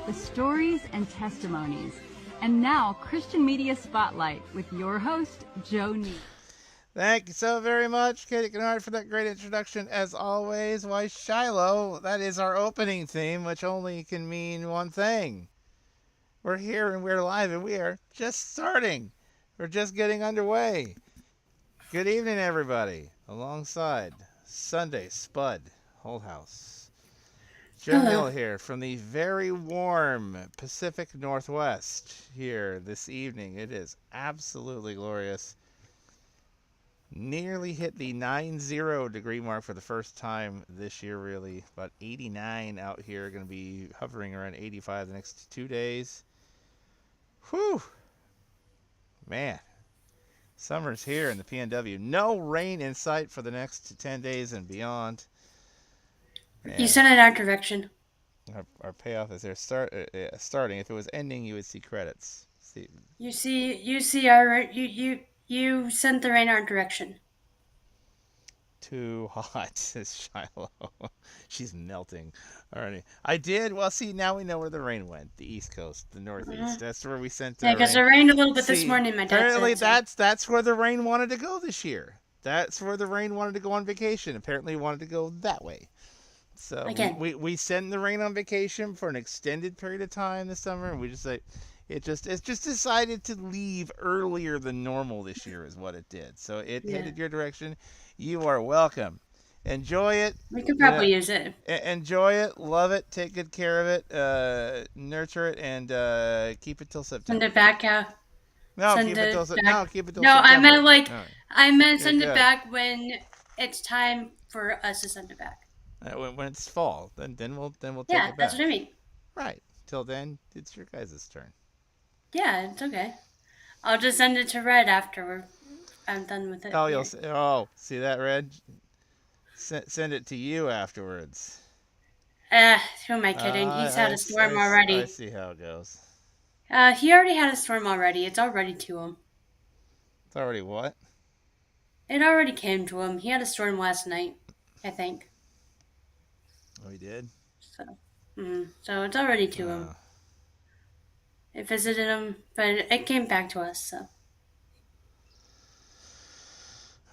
the stories and testimonies. And now, Christian Media Spotlight with your host, Joe Nee. Thank you so very much, Katie Kennard, for that great introduction. As always, why Shiloh, that is our opening theme, which only can mean one thing. We're here and we're live and we are just starting. We're just getting underway. Good evening, everybody. Alongside Sunday Spud, Whole House. Joe Neal here from the very warm Pacific Northwest here this evening. It is absolutely glorious. Nearly hit the 90 degree mark for the first time this year, really. About 89 out here, going to be hovering around 85 the next 2 days. Whew. Man. Summer's here in the PNW. No rain in sight for the next 10 days and beyond. Man. You sent it our direction. Our payoff is there starting. If it was ending, you would see credits. You sent the rain our direction. Too hot, says Shiloh. She's melting already. I did. Well, see, now we know where the rain went. The East Coast, the Northeast. Mm-hmm. That's where we sent the rain. Yeah, because it rained a little bit this morning, my dad apparently said. That's where the rain wanted to go this year. That's where the rain wanted to go on vacation. Apparently it wanted to go that way. So we send the rain on vacation for an extended period of time this summer, and we just say it's just decided to leave earlier than normal this year is what it did. So it headed your direction. You are welcome. Enjoy it. We could probably use it. Enjoy it. Love it. Take good care of it. Nurture it and keep it till September. Send it back, yeah. No, keep it till September. No, I meant send it back when it's time for us to send it back. When it's fall, then we'll take it back. Yeah, that's what I mean. Right. Till then, it's your guys' turn. Yeah, it's okay. I'll just send it to Red after I'm done with it. Oh, see that, Red? Send it to you afterwards. Who am I kidding? He's had a storm already. I see how it goes. He already had a storm already. It's already to him. It's already what? It already came to him. He had a storm last night, I think. Oh, he did? So it's already to him. It visited him, but it came back to us, so.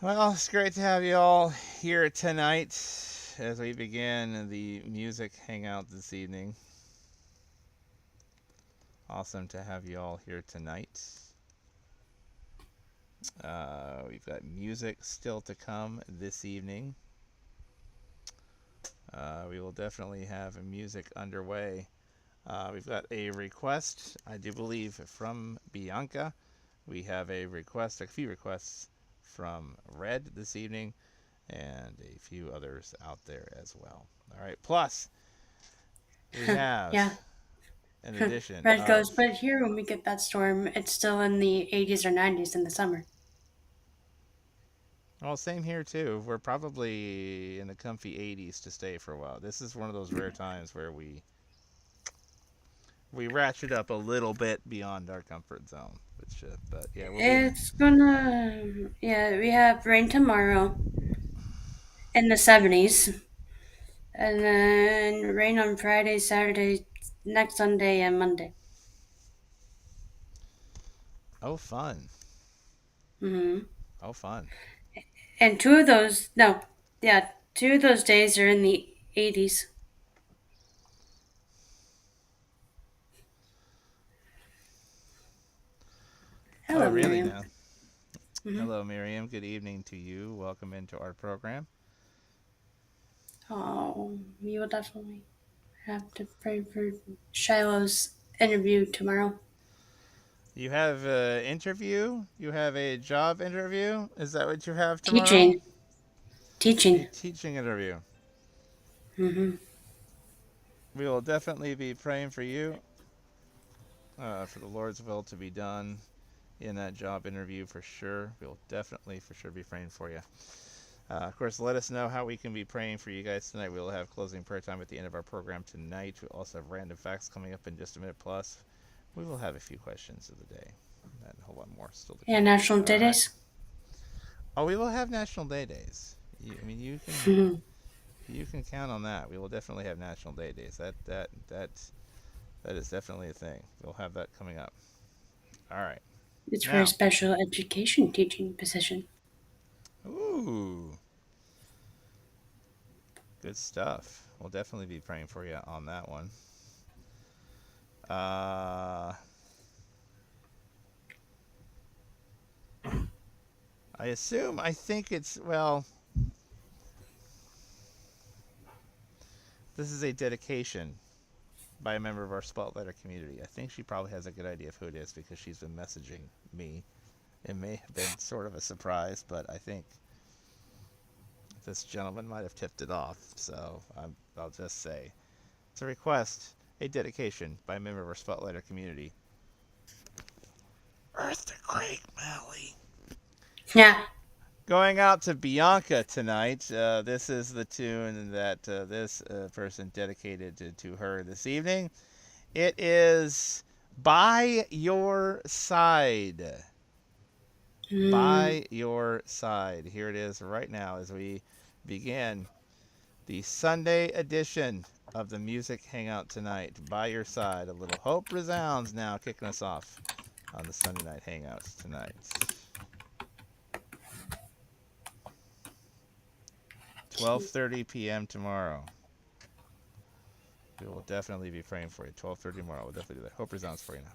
Well, it's great to have you all here tonight as we begin the music hangout this evening. Awesome to have you all here tonight. We've got music still to come this evening. We will definitely have music underway. We've got a request, I do believe, from Bianca. We have a few requests from Red this evening, and a few others out there as well. All right, plus we have, in addition, Red goes, but here when we get that storm, it's still in the 80s or 90s in the summer. Well, same here too. We're probably in the comfy 80s to stay for a while. This is one of those rare times where we ratchet up a little bit beyond our comfort zone. But yeah, we have rain tomorrow in the 70s, and then rain on Friday, Saturday, next Sunday, and Monday. Oh, fun. Mm-hmm. Oh, fun. And two of those days are in the 80s. Hello, really Miriam. now? Mm-hmm. Hello, Miriam. Good evening to you. Welcome into our program. Oh, you will definitely have to pray for Shiloh's interview tomorrow. You have an interview? You have a job interview? Is that what you have tomorrow? Teaching. Teaching interview. Mm-hmm. We will definitely be praying for you, for the Lord's will to be done in that job interview for sure. We'll definitely for sure be praying for you. Of course, let us know how we can be praying for you guys tonight. We'll have closing prayer time at the end of our program tonight. We'll also have random facts coming up in just a minute plus. We will have a few questions of the day and a whole lot more still to come. Yeah, National Day Days. Oh, we will have National Day Days. You can count on that. We will definitely have National Day Days. That is definitely a thing. We'll have that coming up. All right. It's for a Now, special education teaching position. ooh, good stuff. We'll definitely be praying for you on that one. I think it's, well, this is a dedication by a member of our Spotlighter community. I think she probably has a good idea of who it is because she's been messaging me. It may have been sort of a surprise, but I think this gentleman might have tipped it off. So I'll just say it's a request, a dedication by a member of our Spotlighter community. Earthquake, Mally. Yeah. Going out to Bianca tonight. This is the tune that this person dedicated to her this evening. It is By Your Side. By Your Side. Here it is right now as we begin the Sunday edition of the Music Hangout tonight. By Your Side. A little hope resounds now, kicking us off on the Sunday night Hangouts tonight. 12:30 p.m. tomorrow. We will definitely be praying for you. 12:30 tomorrow. We'll definitely do that. Hope resounds for you now.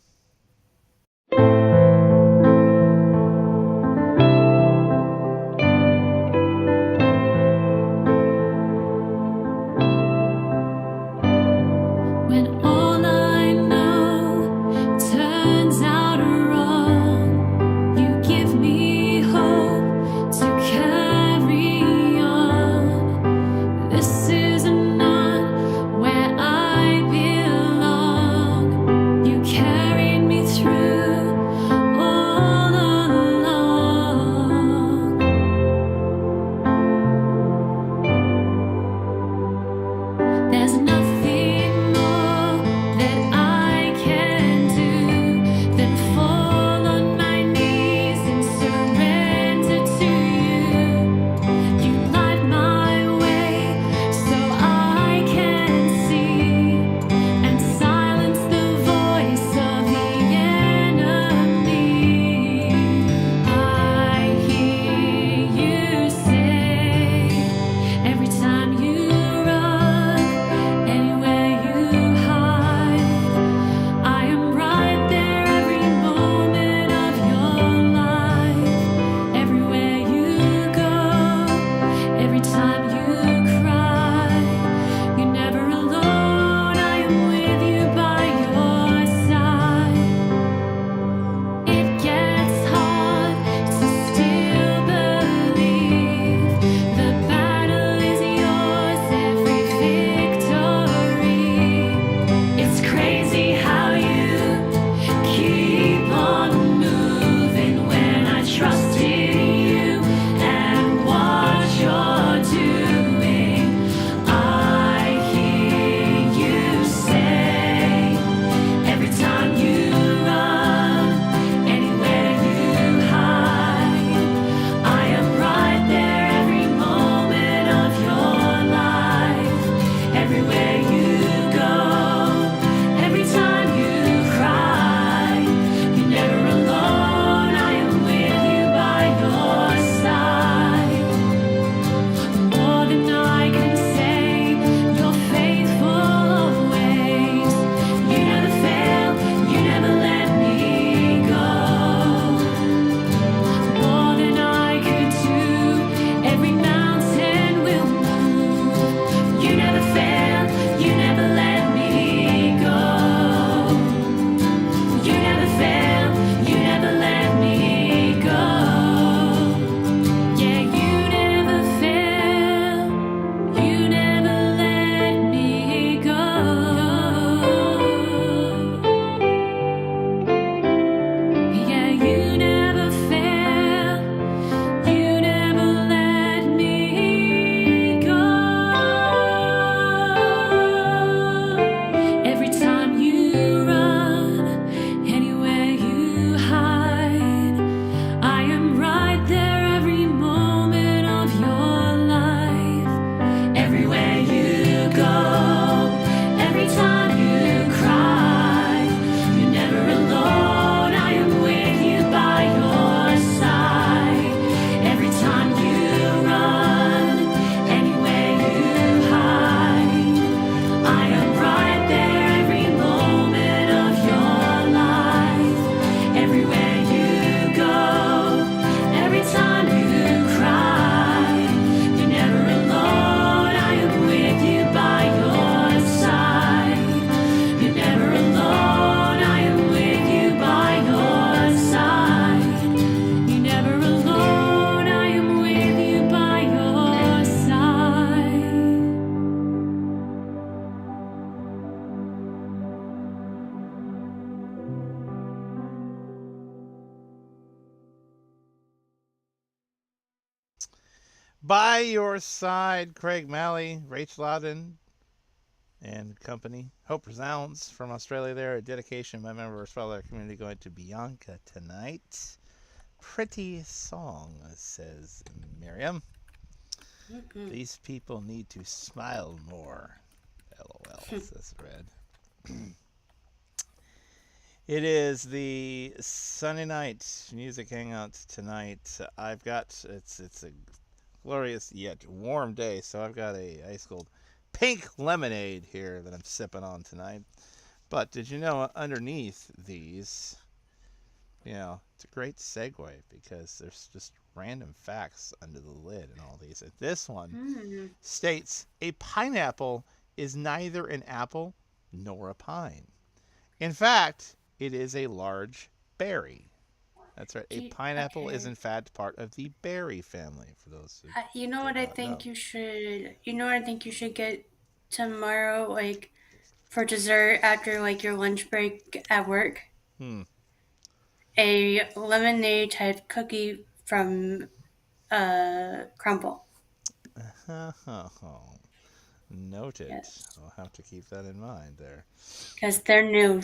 Carry By your side, Craig Malley, Rach Loudon, and company. Hope Resounds from Australia there. A dedication by a member of our Australia community going to Bianca tonight. Pretty song, says Miriam. Mm-hmm. These people need to smile more. LOL, says Red. It is the Sunday night music hangout tonight. I've got it's a glorious yet warm day, so I've got a ice cold pink lemonade here that I'm sipping on tonight. But did you know underneath these, it's a great segue because there's just random facts under the lid and all these. This one Mm. states a pineapple is neither an apple nor a pine. In fact, it is a large berry. That's right. A pineapple is Okay. in fact part of the berry family. For those who You know did what I not think know. you should. You know what I think you should get tomorrow, like for dessert after like your lunch break at work. Hmm. A lemonade type cookie from Crumble. Noted. Yes, I'll have to keep that in mind there. because they're new.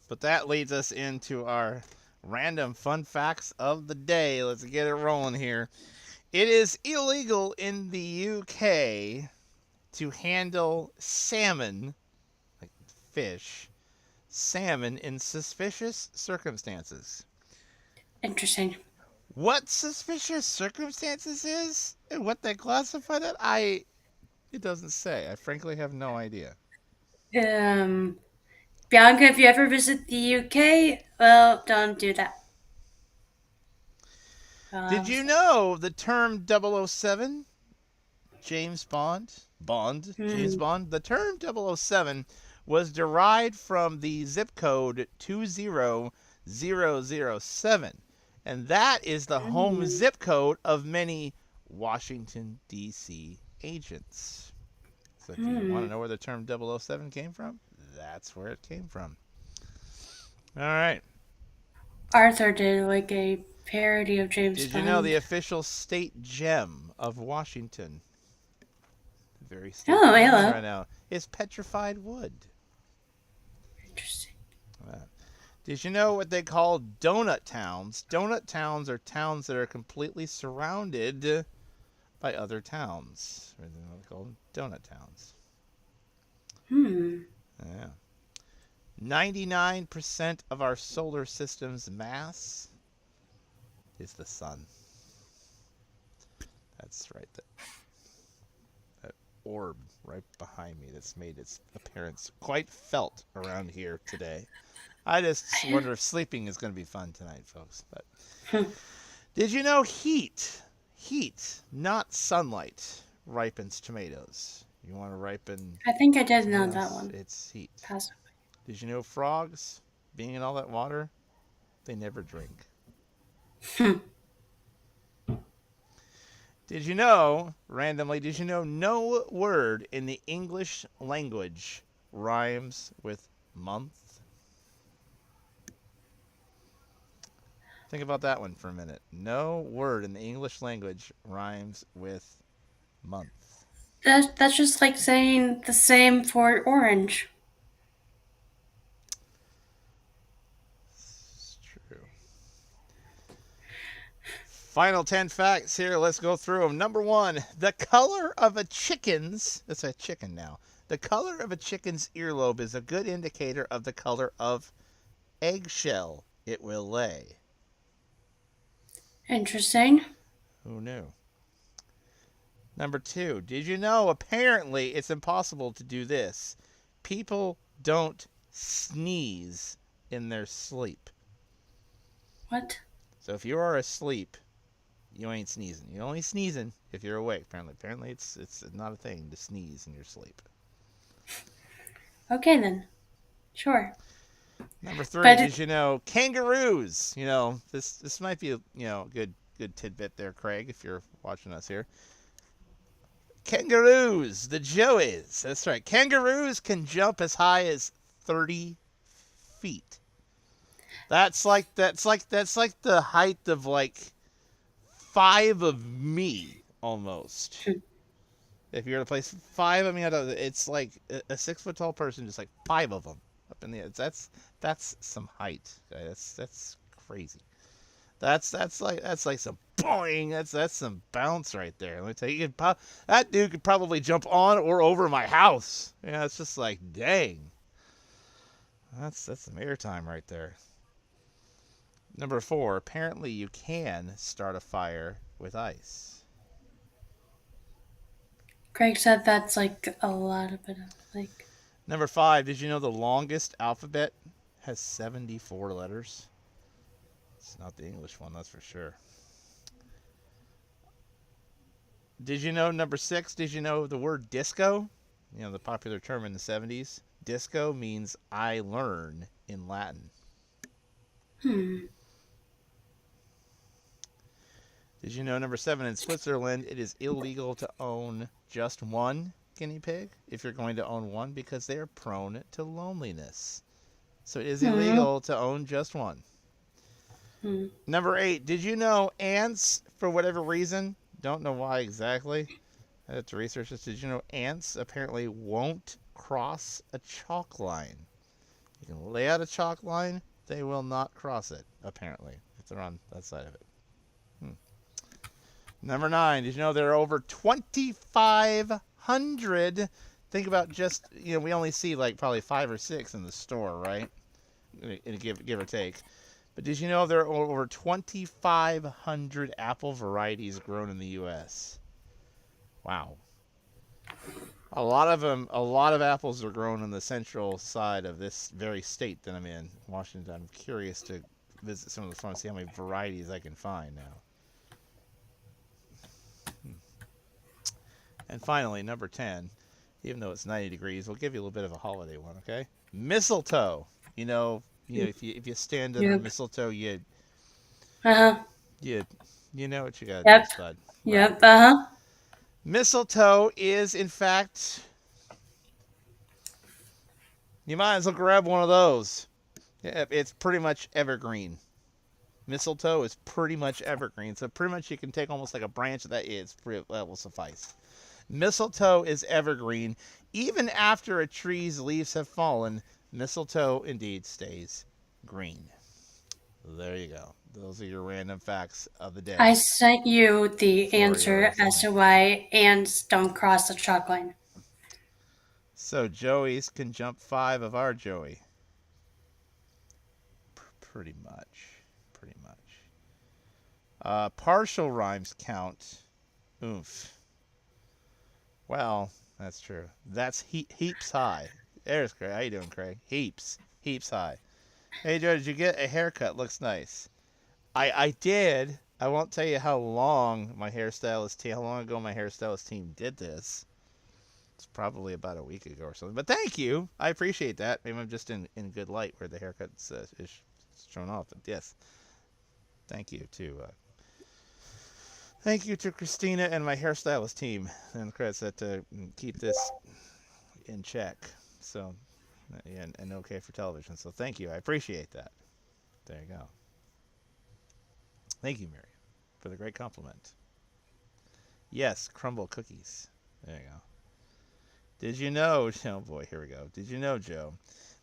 But that leads us into our random fun facts of the day. Let's get it rolling here. It is illegal in the UK to handle salmon, like fish, salmon in suspicious circumstances. Interesting. What suspicious circumstances is and what they classify that, it doesn't say. I frankly have no idea. Um, Bianca, if you ever visit the UK, well, don't do that. Did you So, know the term 007 James hmm, Bond? The term 007 was derived from the zip code 20007, and that is the home hmm, zip code of many Washington, D.C. agents. So if you want hmm. to know where the term 007 came from, that's where it came from. All right. Arthur did like a parody of James Did you know the Bond. official state gem of Washington, the very state Oh, that I'm in hello. right now, is petrified wood? Interesting. Uh, Did you know what they call donut towns? Donut towns are towns that are completely surrounded by other towns. They're called donut towns. Hmm. Yeah. 99% of our solar system's mass is the sun. That's right. That orb right behind me that's made its appearance quite felt around here today. I just wonder if sleeping is going to be fun tonight, folks. But did you know heat, not sunlight, ripens tomatoes? You want to ripen I think I did know that tomatoes? one. It's heat. Possibly. Did you know frogs, being in all that water, they never drink? Did you know, randomly, did you know no word in the English language rhymes with month? Think about that one for a minute. No word in the English language rhymes with month. That's just like saying the same for orange. It's true. Final 10 facts here. Let's go through them. Number one, the color of a chicken's, that's a chicken now. The color of a chicken's earlobe is a good indicator of the color of eggshell it will lay. Interesting. Who knew? Number two, did you know apparently it's impossible to do this? People don't sneeze in their sleep. What? So if you are asleep, you ain't sneezing. You're only sneezing if you're awake. Apparently, it's not a thing to sneeze in your sleep. Okay then. Sure. Number three, But did you know kangaroos? This might be good tidbit there, Craig, if you're watching us here. Kangaroos, the Joeys. That's right. Kangaroos can jump as high as 30 feet. That's like the height of like five of me almost. Hmm. If you're to place 5, I mean, it's like a 6 foot tall person, just like 5 of them up in the air. That's some height. Okay? That's crazy. That's like some boing. That's some bounce right there. Let me tell you, that dude could probably jump on or over my house. Yeah, it's just like dang. That's some airtime right there. Number 4. Apparently, you can start a fire with ice. Craig said that's like a lot of it. Like, Number 5. Did you know the longest alphabet has 74 letters? It's not the English one, that's for sure. Did you know number 6? Did you know the word disco? You know, the popular term in the 70s. Disco means I learn in Latin. hmm. Did you know number 7? In Switzerland, it is illegal to own just one guinea pig if you're going to own one because they are prone to loneliness. So it is Hmm. illegal to own just one. Hmm. Number 8. Did you know ants, for whatever reason, don't know why exactly, I had to research this. Did you know ants apparently won't cross a chalk line? You can lay out a chalk line, they will not cross it, apparently, if they're on that side of it. Number 9, did you know there are over 2,500? Think about just, we only see like probably 5 or 6 in the store, right? Give or take. But did you know there are over 2,500 apple varieties grown in the U.S.? Wow. A lot of apples are grown in the central side of this very state that I'm in, Washington. I'm curious to visit some of the farms, see how many varieties I can find now. And finally, number 10, even though it's 90 degrees, we'll give you a little bit of a holiday one, okay? Mistletoe. If you stand under Yep. mistletoe, Uh huh. you you know what you gotta do, Yep. spud. Right. Yep. Uh huh. Mistletoe is, in fact, you might as well grab one of those. Yeah, it's pretty much evergreen. Mistletoe is pretty much evergreen, so pretty much you can take almost like a branch of that. That will suffice. Mistletoe is evergreen. Even after a tree's leaves have fallen, mistletoe indeed stays green. There you go. Those are your random facts of the day I sent you the for your answer as listening. to why ants don't cross the chalk line. So Joey's can jump 5 of our Joey. Pretty much. Pretty much. Partial rhymes count. Oomph. Well, that's true. That's heaps high. There's Craig. How you doing, Craig? Heaps. Heaps high. Hey, Joe, did you get a haircut? Looks nice. I did. I won't tell you how long how long ago my hairstylist team did this. It's probably about a week ago or something. But thank you. I appreciate that. Maybe I'm just in good light where the haircut is shown off. But yes, thank you to Christina and my hairstylist team and the credits that keep this in check. So, and okay for television. So thank you. I appreciate that. There you go. Thank you, Mary, for the great compliment. Yes, crumble cookies. There you go. Did you know? Oh boy, here we go. Did you know, Joe?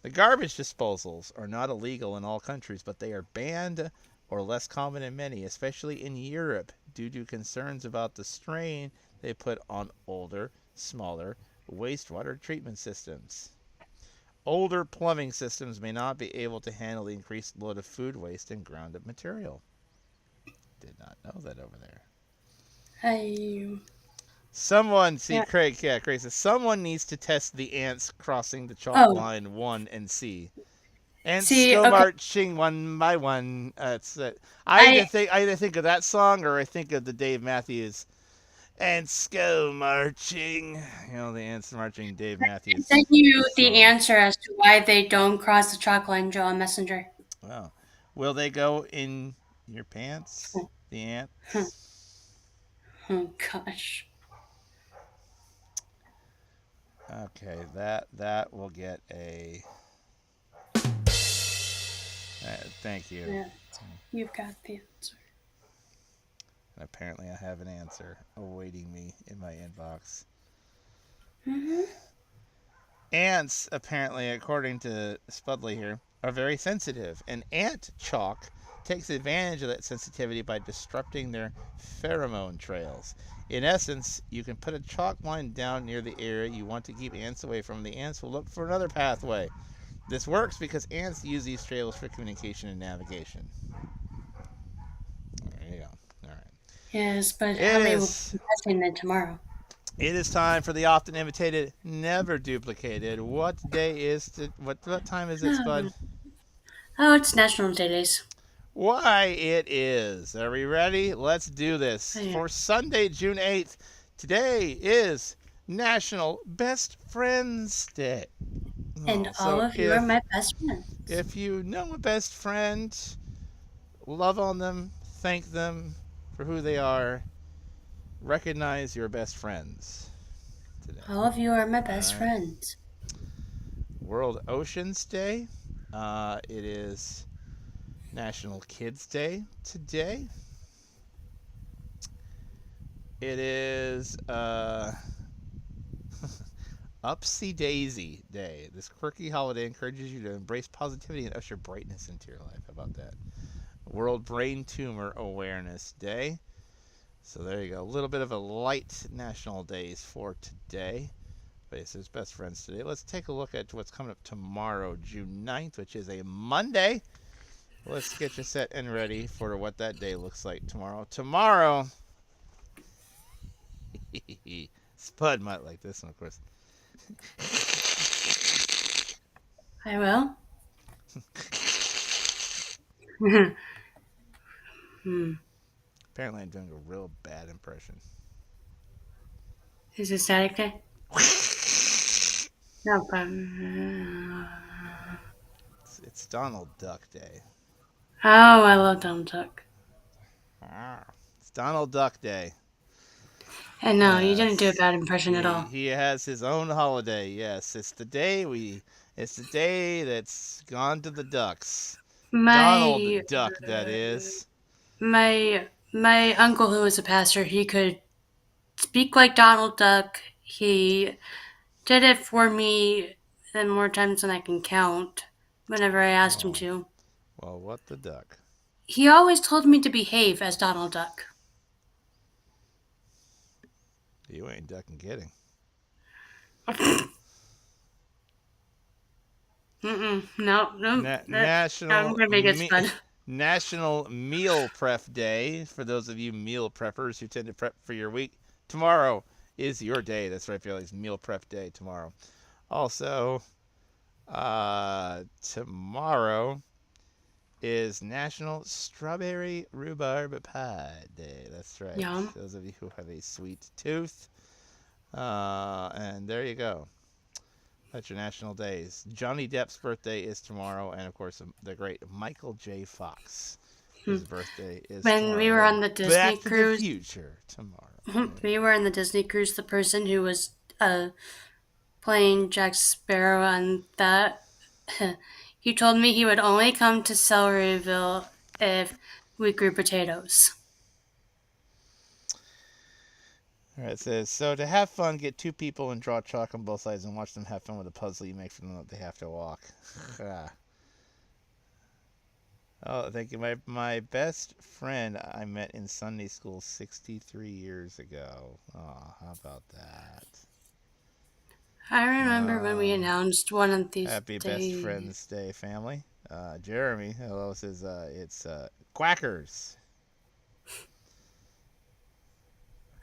The garbage disposals are not illegal in all countries, but they are banned or less common in many, especially in Europe, due to concerns about the strain they put on older, smaller wastewater treatment systems. Older plumbing systems may not be able to handle the increased load of food waste and ground up material. Did not know that over there. Hey. Someone, see, Yeah. Craig says, someone needs to test the ants crossing the chalk Oh. line 1 and see. Ants See. go Okay. marching one by one. It's I. I either think of that song or I think of the Dave Matthews Ants go marching. The ants marching Dave I Matthews sent you the song. answer as to why they don't cross the chalk line, Joe, on Messenger. Wow. Will they go in your pants? Oh, The ants? oh gosh. Okay, that will get a thank you. Yeah. You've got the answer. And apparently I have an answer awaiting me in my inbox. Mm-hmm. Ants, apparently, according to Spudley here, are very sensitive, and ant chalk takes advantage of that sensitivity by disrupting their pheromone trails. In essence, you can put a chalk line down near the area you want to keep ants away from. The ants will look for another pathway. This works because ants use these trails for communication and navigation. There you go. All right. Yes, but It how many will is be testing then tomorrow? It is time for the often imitated, never duplicated. What day is what time is it, Spud? Oh, oh, it's National Day Days. Why it is. Are we ready? Let's do Oh, this. yeah. For Sunday, June 8th, today is National Best Friends Day. And Oh, all so of you are my best friends. if you know a best friend, love on them, thank them for who they are, recognize your best friends today. All of you are my All best right. friends. World Oceans Day. It is National Kids Day today. It is Upsy Daisy Day. This quirky holiday encourages you to embrace positivity and usher brightness into your life. How about that? World Brain Tumor Awareness Day. So there you go. A little bit of a light national days for today. Faces best friends today. Let's take a look at what's coming up tomorrow, June 9th, which is a Monday. Let's get you set and ready for what that day looks like tomorrow. Tomorrow, Spud might like this one, of course. I will. Hmm. Apparently, I'm doing a real bad impression. Is it Static Day? No, but. It's Donald Duck Day. Oh, I love Donald Duck. It's Donald Duck Day. And no, you didn't do a Yes. bad impression at all. He has his own holiday. Yes, it's the day that's gone to the ducks. My Donald Duck, that is. my uncle, who was a pastor, he could speak like Donald Duck. He did it for me more times than I can count. Whenever I asked him Well, to, well, what the duck? he always told me to behave as Donald Duck. You ain't ducking kidding. No, no, I'm National gonna make it fun. National Meal Prep Day. For those of you meal preppers who tend to prep for your week, tomorrow is your day. That's right, Felix. Meal Prep Day tomorrow. Also, tomorrow is National Strawberry Rhubarb Pie Day. That's right. Yum. Those of you who have a sweet tooth. And there you go. That's your national days. Johnny Depp's birthday is tomorrow, and of course, the great Michael J. Fox. His birthday is When tomorrow. we were on the Disney Back to the cruise, Future tomorrow. we were on the Disney cruise. The person who was playing Jack Sparrow on that, he told me he would only come to Celeryville if we grew potatoes. All right, it says, so to have fun, get two people and draw chalk on both sides and watch them have fun with a puzzle you make for them that they have to walk. Oh, thank you. My best friend I met in Sunday school 63 years ago. Oh, how about that? I remember when we announced one of these Happy days. Best Friends Day, family. Jeremy, hello, says it's Quackers.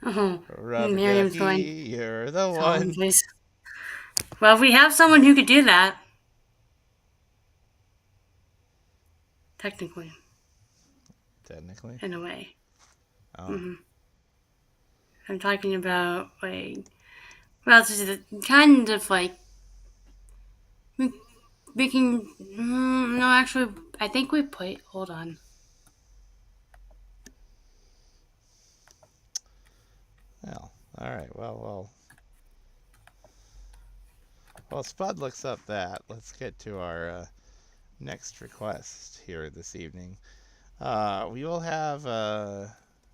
Rubber Miriam's ducky, going, you're the someone one. please. Well, we have someone who could do that. Technically, in a way. Oh. I'm talking about, like, well, this is kind of like, we can, no, actually, I think we put, hold on. Well, all right. Well, Spud looks up that. Let's get to our next request here this evening. We will have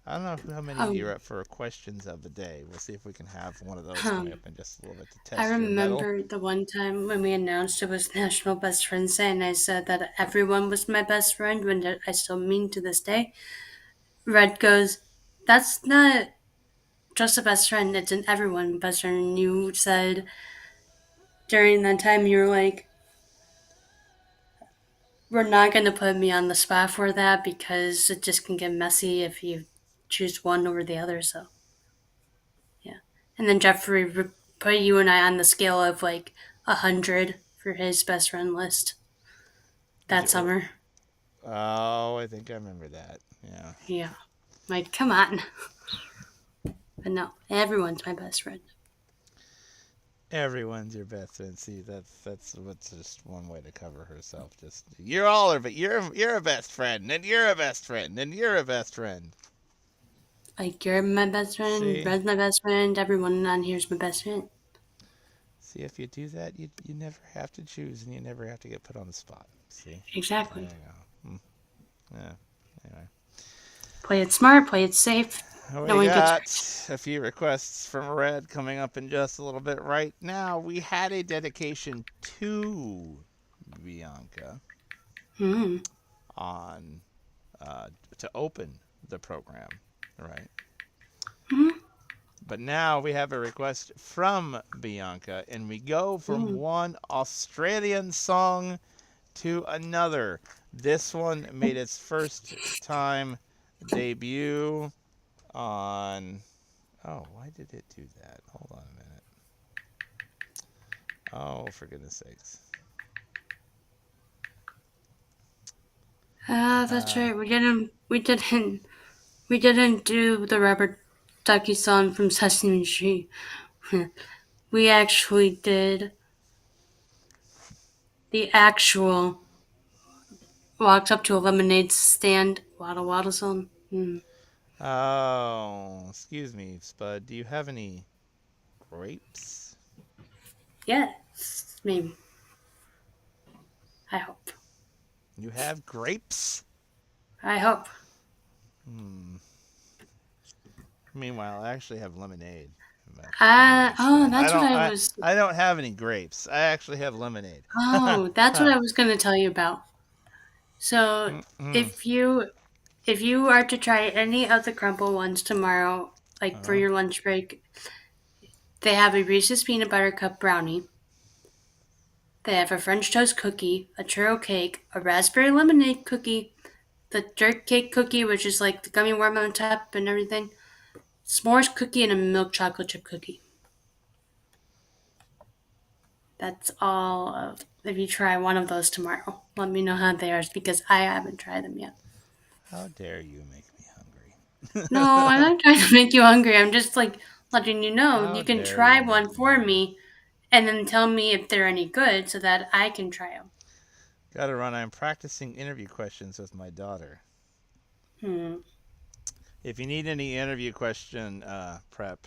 I don't know how many of you are up for questions of the day. We'll see if we can have one of those coming up in just a little bit to I test your mettle. remember the one time when we announced it was National Best Friends Day, and I said that everyone was my best friend, when I still mean to this day. Red goes, "That's not just a best friend, it's an everyone best friend." And you said during that time, you were like, "We're not going to put me on the spot for that because it just can get messy if you choose one over the other." So, yeah. And then Jeffrey put you and I on the scale of like 100 for his best friend list that summer. Oh, I think I remember that. Yeah. Yeah. Like, come on. But no, everyone's my best friend. Everyone's your best friend. See, that's what's just one way to cover herself. Just you're all her, but you're a best friend, and you're a best friend, and you're a best friend. Like, you're my best friend, See, Red's my best friend, everyone on here's my best friend. see, if you do that, you never have to choose, and you never have to get put on the spot. See, Exactly. there you go. Yeah. Anyway. Play it smart, play it safe. We got a few requests from Red coming up in just a little bit. Right now, we had a dedication to Bianca on to open the program, right? But now we have a request from Bianca, and we go from one Australian song to another. This one made its first time debut on... Oh, why did it do that? Hold on a minute. Oh, for goodness sakes. That's right. We didn't do the Rubber Ducky song from Sesame Street. We actually did the actual walks up to a lemonade stand waddle waddle song. Oh, excuse me, Spud. Do you have any grapes? Yes, maybe. I hope. You have grapes? I hope. Meanwhile, I actually have lemonade. That's what I was. I don't have any grapes. I actually have lemonade. Oh, that's what I was going to tell you about. So, if you are to try any of the crumble ones tomorrow, like for your lunch break, they have a Reese's peanut butter cup brownie. They have a French toast cookie, a churro cake, a raspberry lemonade cookie, the jerk cake cookie, which is like the gummy worm on top and everything, s'mores cookie, and a milk chocolate chip cookie. That's all of. If you try one of those tomorrow, let me know how they are because I haven't tried them yet. How dare you make me hungry? No, I'm not trying to make you hungry. I'm just like letting you know How you can dare try you one make me for hungry. me and then tell me if they're any good so that I can try them. Gotta run. I'm practicing interview questions with my daughter. If you need any interview question prep,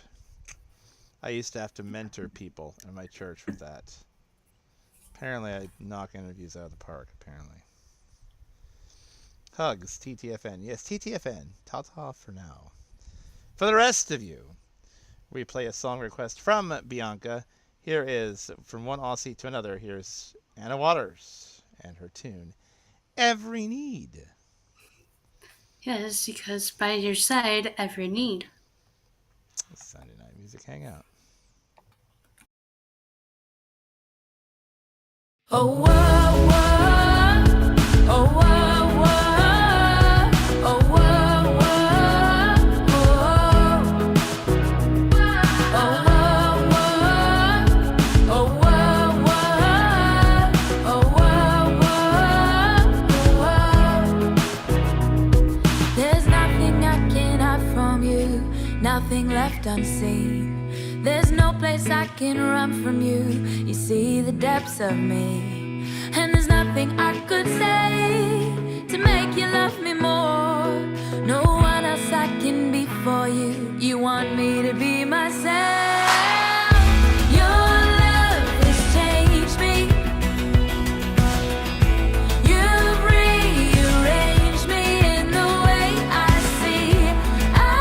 I used to have to mentor people in my church with that. Apparently, I knock interviews out of the park, apparently. Hugs, TTFN. Yes, TTFN. Ta-ta for now. For the rest of you, we play a song request from Bianca. Here is, from one Aussie to another, here's Anna Waters and her tune, Every Need. Yes, because by your side, every need. Sunday Night Music Hangout. Oh, whoa, whoa. Oh, whoa, whoa. Oh, whoa, whoa. Oh, whoa, whoa. Oh, whoa, whoa. Oh, whoa, whoa. There's nothing I can hide from you, nothing left unseen. There's no place I can run from you. You see the depths of me, and there's nothing I could say to make you love me more. No one else I can be for you. You want me to be myself. Your love has changed me. You've rearranged me in the way I see. I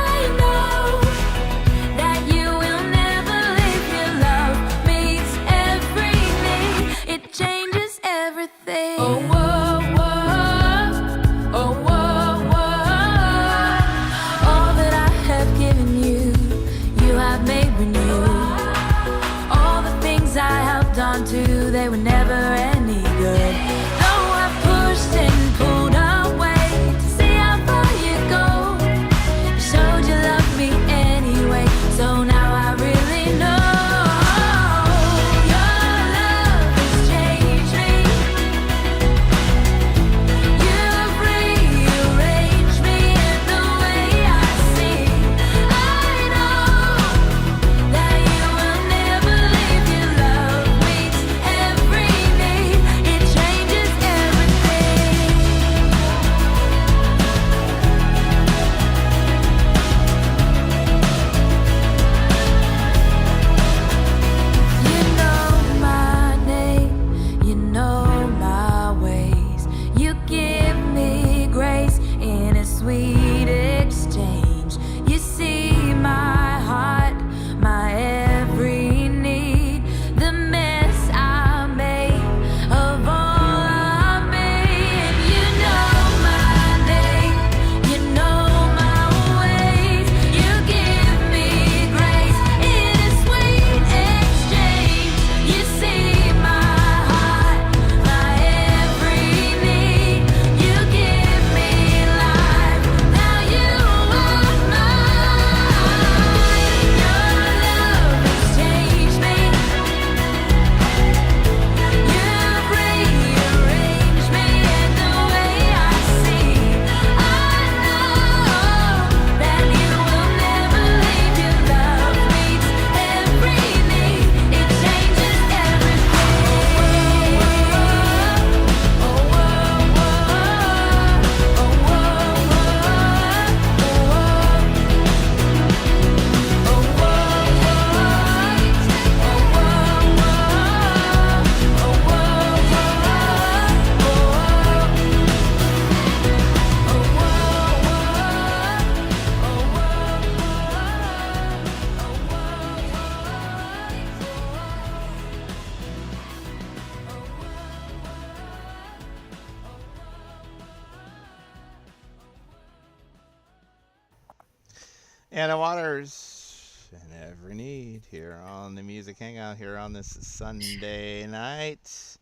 Anna Waters and Every Need here on the Music Hangout here on this Sunday night.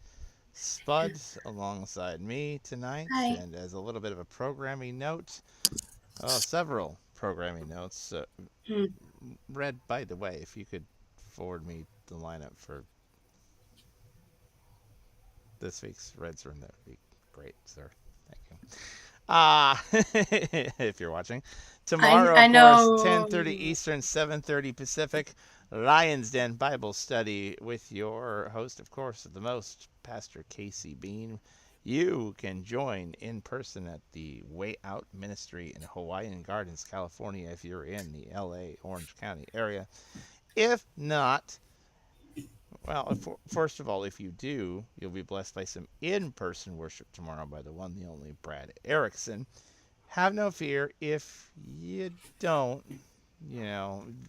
Spud alongside me tonight, Hi. and as a little bit of a programming note, several programming notes. Hmm. Red, by the way, if you could forward me the lineup for this week's Reds Room, that would be great, sir. Thank you. If you're watching. Tomorrow, I of course, know. 10:30 Eastern, 7:30 Pacific, Lions Den Bible Study with your host, of course, the most, Pastor Casey Bean. You can join in person at the Way Out Ministry in Hawaiian Gardens, California, if you're in the LA, Orange County area. If not, well, first of all, if you do, you'll be blessed by some in-person worship tomorrow by the one, the only Brad Erickson. Have no fear if you don't,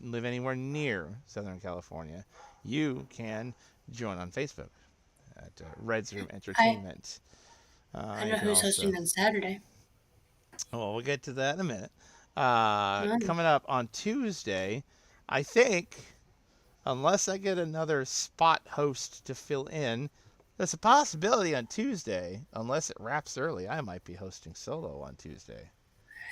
live anywhere near Southern California. You can join on Facebook at Reds Room I Entertainment. I You know can who's also, hosting on Saturday. well, we'll get to that in a minute. Mm. Coming up on Tuesday, I think, unless I get another spot host to fill in, there's a possibility on Tuesday, unless it wraps early, I might be hosting solo on Tuesday.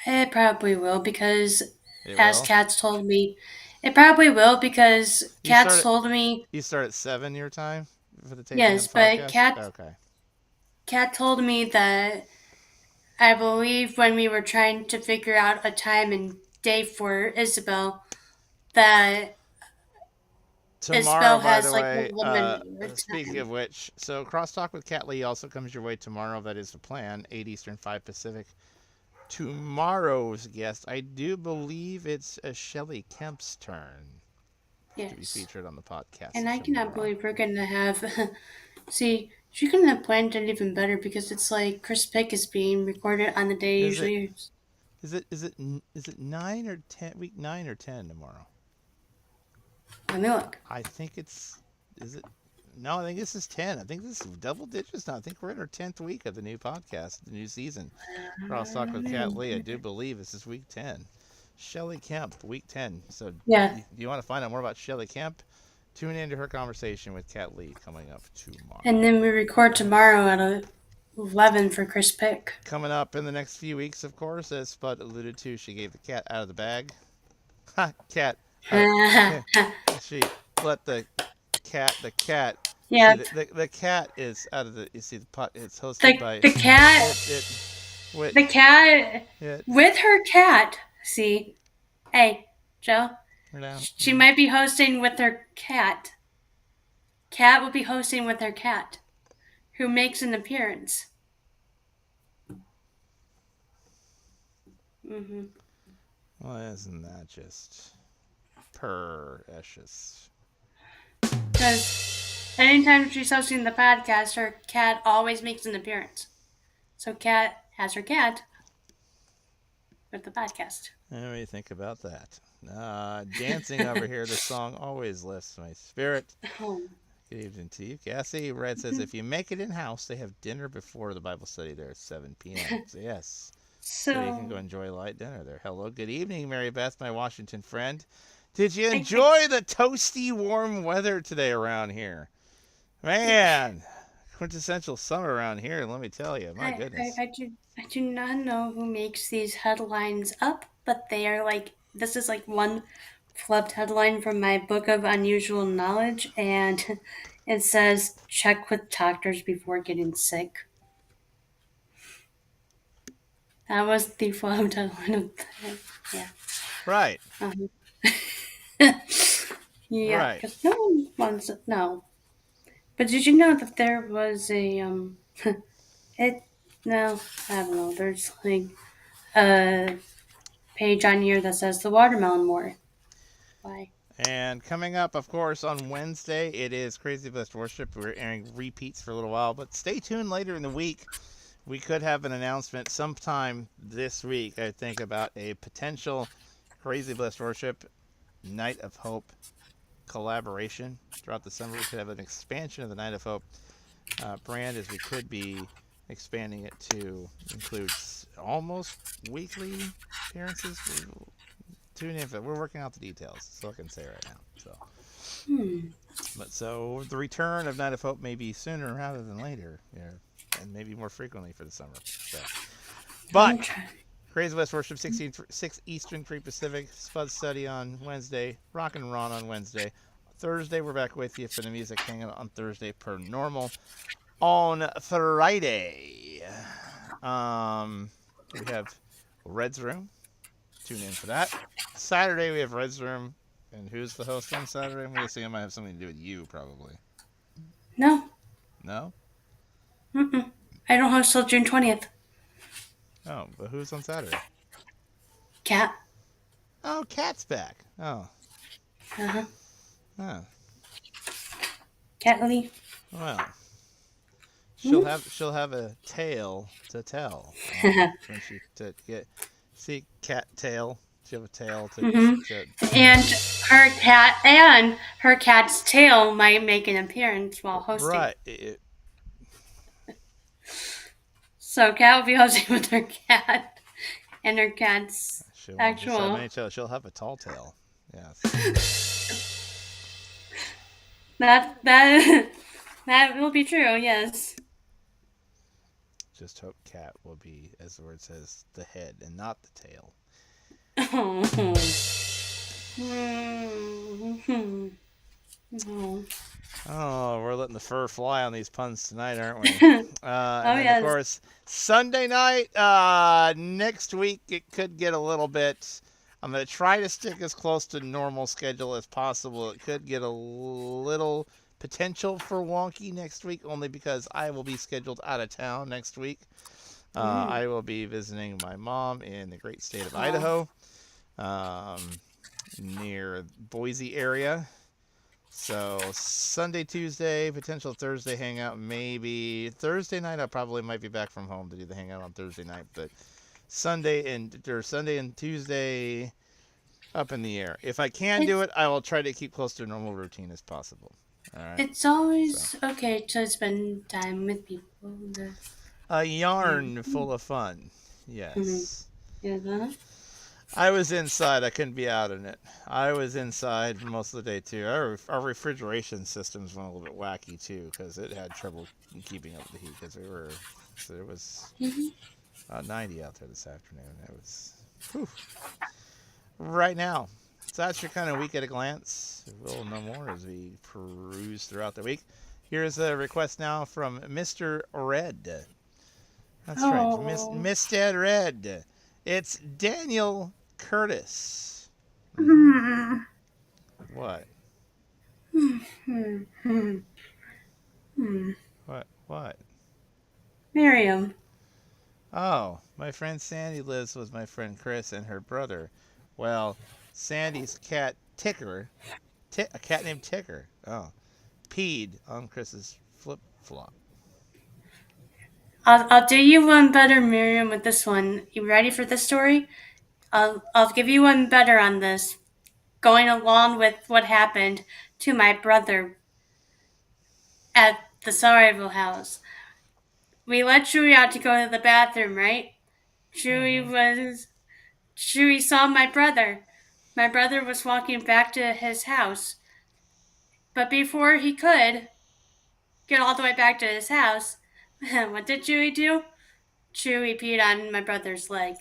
It probably will because, It as will. Kat's told me, it probably will because You start Kat's at told me you start at 7 your time for the taping of yes, the but podcast. Kat Okay. Kat told me that I believe when we were trying to figure out a time and day for Isabel, that Tomorrow, Isabel by has the like a way, limited speaking time. of which, so Crosstalk with Cat Lee also comes your way tomorrow. That is the plan. 8 Eastern, 5 Pacific. Tomorrow's guest, I do believe it's Shelley Kemp's turn to be Yes. featured on the podcast And I cannot tomorrow. believe we're gonna have see, she couldn't have planned it even better because it's like Chris Pick is being recorded on the day it Is it usually is. is it 9 or 10, week 9 or 10 tomorrow? Let me look. I think it's is it no, I think this is 10. I think this is double digits now. I think we're in our 10th week of the new podcast, the new season. Crosstalk with Cat Lee. I do believe this is week 10. Shelley Kemp, week 10. So, Yeah. do you want to find out more about Shelley Kemp? Tune into her conversation with Cat Lee coming up tomorrow. And then we record tomorrow at 11 for Chris Pick. Coming up in the next few weeks, of course, as Spud alluded to, she gave the cat out of the bag. Ha, cat. She let the cat. Yeah. See, the cat is out of the. You see, the pot. It's hosted The by the cat the cat it, with her cat. See, hey Joe, now. she might be hosting with her cat. Cat will be hosting with her cat, who makes an appearance. Mm-hmm. Well, isn't that just precious? Because anytime she's hosting the podcast, her cat always makes an appearance. So Cat has her cat with the podcast. What do you think about that? Dancing over here, the song always lifts my spirit. Oh. Good evening to you, Cassie. Red says, if you make it in-house, they have dinner before the Bible study there at 7 p.m. So, yes. So you can go enjoy light dinner there. Hello, good evening, Mary Beth, my Washington friend. Did you enjoy the toasty, warm weather today around here? Man, quintessential summer around here, let me tell you. My goodness. I do not know who makes these headlines up, but they are like, this is like one flipped headline from my book of unusual knowledge, and it says, check with doctors before getting sick. That was the flipped headline of the, yeah. Right. Yeah, Right. because no one wants it, no. But did you know that there was a, no, I don't know, there's like a page on here that says the Watermelon War. Why? And coming up, of course, on Wednesday, it is Crazy Blessed Worship. We're airing repeats for a little while, but stay tuned later in the week. We could have an announcement sometime this week, I think, about a potential Crazy Blessed Worship Night of Hope collaboration throughout the summer. We could have an expansion of the Night of Hope brand, as we could be expanding it to include almost weekly appearances. tune in for that. We're working out the details. That's all I can say right now. So. But so the return of Night of Hope may be sooner rather than later, and maybe more frequently for the summer. So. But Crazy West Worship 6 Eastern, 3 Pacific, Spud Study on Wednesday, Rock and Ron on Wednesday. Thursday, we're back with you for the music hangout on Thursday per normal. On Friday, we have Red's Room. Tune in for that. Saturday, we have Red's Room. And who's the host on Saturday? I'm guessing it might have something to do with you, probably. No. No? Mm-mm. I don't host till June 20th. Oh, but who's on Saturday? Kat. Oh, Kat's back. Oh. Uh-huh. Huh. Kat Lee. Well, she'll have a tale to tell when she see cat tail. She have a tail to and her cat's tail might make an appearance while hosting. Right. So Kat will be hosting with her cat and her cat's actual. She'll have a tall tail. Yes. That will be true. Yes. Just hope Kat will be, as the word says, the head and not the tail. Oh, we're letting the fur fly on these puns tonight, aren't we? Yes. Of course, Sunday night, next week, it could get a little bit... I'm going to try to stick as close to normal schedule as possible. It could get a little potential for wonky next week, only because I will be scheduled out of town next week. I will be visiting my mom in the great state of Idaho, near Boise area. So Sunday, Tuesday, potential Thursday hangout, maybe Thursday night. I probably might be back from home to do the hangout on Thursday night, but Sunday and Tuesday up in the air. If I can do it, I will try to keep close to a normal routine as possible. All right. It's always okay to spend time with people. A yarn full of fun. Yes. Yeah. I was inside. I couldn't be out in it. I was inside for most of the day, too. Our refrigeration systems went a little bit wacky, too, because it had trouble keeping up with the heat, because it was 90 out there this afternoon. It was, whew. Right now. So that's your kind of week at a glance. We'll know more as we peruse throughout the week. Here's a request now from Mr. Red. That's right, Mr. Red. It's Daniel Curtis. What? What? Miriam. Oh, my friend Sandy lives with my friend Chris and her brother. Well, Sandy's cat Ticker, a cat named Ticker, peed on Chris's flip-flop. I'll do you one better, Miriam, with this one. You ready for this story? I'll give you one better on this. Going along with what happened to my brother at the Sorrowville house. We let Chewie out to go to the bathroom, right? Chewie saw my brother. My brother was walking back to his house. But before he could get all the way back to his house, what did Chewie do? Chewie peed on my brother's leg.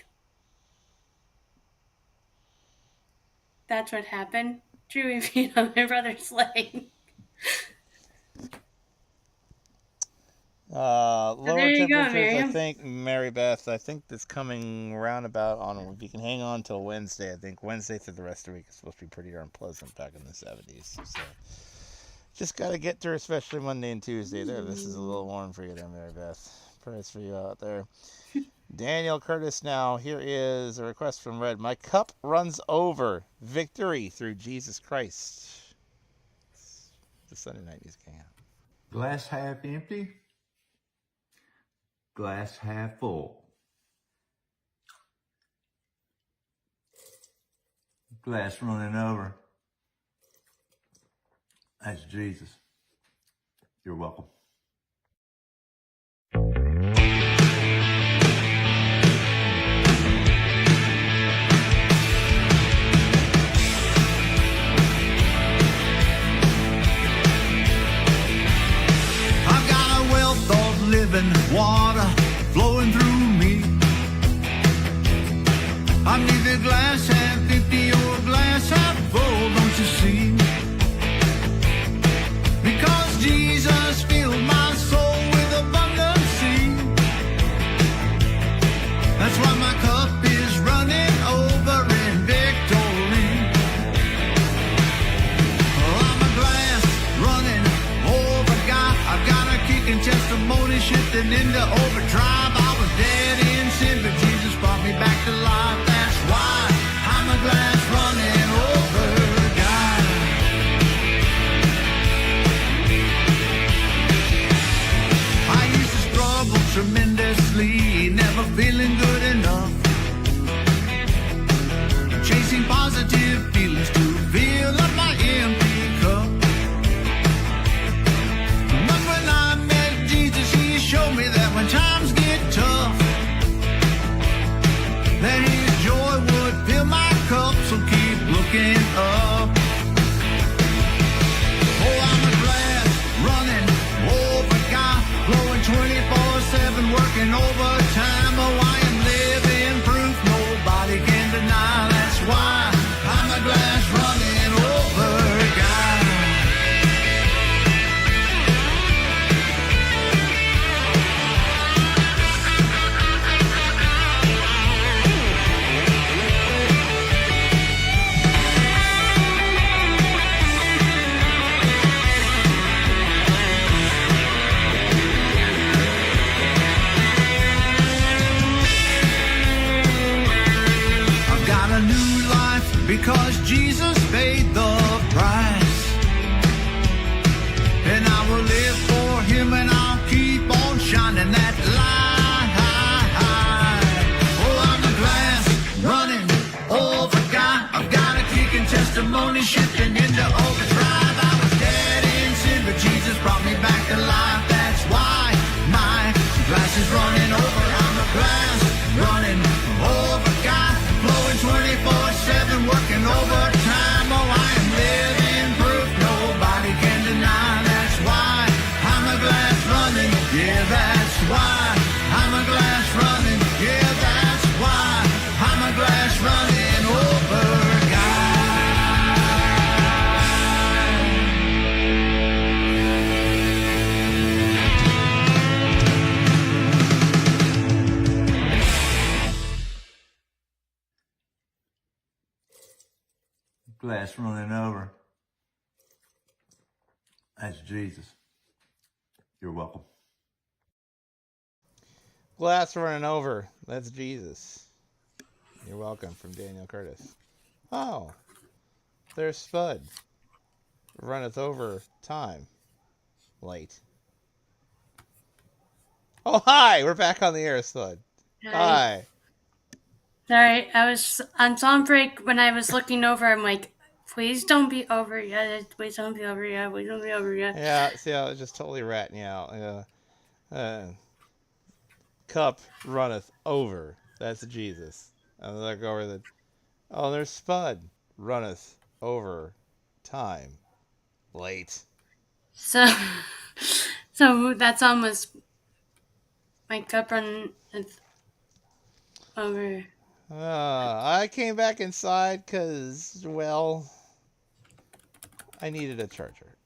That's what happened. Chewie peed on my brother's leg. Lower temperatures, I think, Mary Beth, I think this coming roundabout on, if you can hang on till Wednesday, I think Wednesday through the rest of the week is supposed to be pretty darn pleasant back in the 70s. So just got to get through, especially Monday and Tuesday there. This is a little warm for you there, Mary Beth. Prayers for you out there. Daniel Curtis now. Here is a request from Red. My cup runs over. Victory through Jesus Christ. It's the Sunday night music hangout. Glass half empty. Glass half full. Glass running over. That's Jesus. You're welcome. feeling good enough. Chasing positive feelings to fill up my empty cup. But when I met Jesus, he showed me that when times get tough, that his joy would fill my cup, so keep looking up. Oh, I'm a glass running over guy, blowing 24/7, working overtime. Oh, I am living proof nobody can deny. That's why I'm a glass running over guy. I've got a new life because Jesus paid the price. And I will live for him and I'll keep on shining that light. Oh, I'm a glass running over guy. I've got a kicking testimony shifting into overdrive. I was dead in sin, but Jesus brought me back to life. That's why my glass is running over. I'm a glass running over guy, blowing 24/7, working overtime. Oh, I am living proof nobody can deny. That's why I'm a glass running. Yeah, that's why I'm a glass running. Yeah, that's why I'm a glass running over guy. Glass running over. That's Jesus. You're welcome. Glass running over. That's Jesus. You're welcome, from Daniel Curtis. Oh, there's Spud. Runneth over time. Late. Oh, hi! We're back on the air, Spud. Hi. Sorry, I was on song break when I was looking over. I'm like, please don't be over yet. Please don't be over yet. Please don't be over yet. Yeah, see, I was just totally ratting you out. Cup runneth over. That's Jesus. And then I go over the. Oh, there's Spud. Runneth over time. Late. So, so that song was my cup run over. I came back inside because, well, I needed a charger.